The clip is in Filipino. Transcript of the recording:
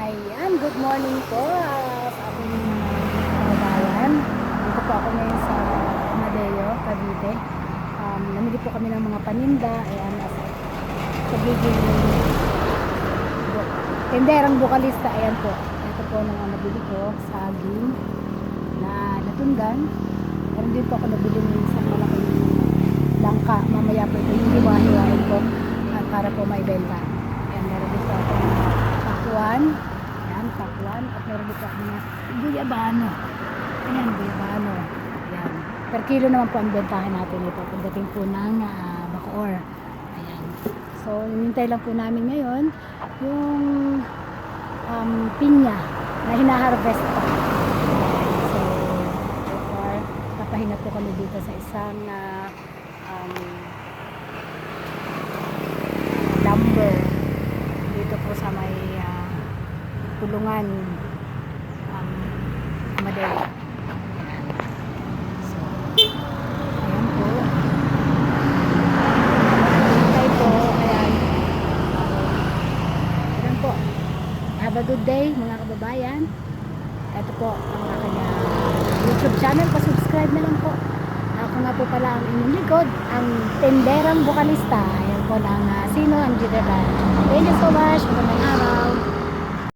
Ayan, good morning po sa ating kababayan. Dito po ako ngayon sa Amadeo, Cavite. Namili po kami ng mga paninda. Ayan, pagiging tenderang bukalista. Ayan po. Ito po nang nabili ko, saging na natundan. Meron din po ako nabili ng isang malaking langka. Mamaya po ito yung hiwa-hiwain ko para po maibenta. Ayan, meron din po ako pakwan. Ayan, pakwan. At meron dito ako na guyabano. Ayan, guyabano. Ayan. Per kilo naman po ang bentahan natin ito. Pagdating po ng Bacoor. Ayan. So, hinintay lang po namin ngayon yung pinya na hinaharvest pa. So, so far, napahinga po kami dito sa isang lumber dito po sa may Pulungan Amadeo. So, ayan po. Hintay po. Ayan. Ayan po. Have a good day mga kababayan. Ito po ang aking YouTube channel. Pa-subscribe na lang po. Ako nga po pala ang inyong likod, ang tenderang bukalista. Ayan po ng Sino ang General. Thank you so much. Magandang araw.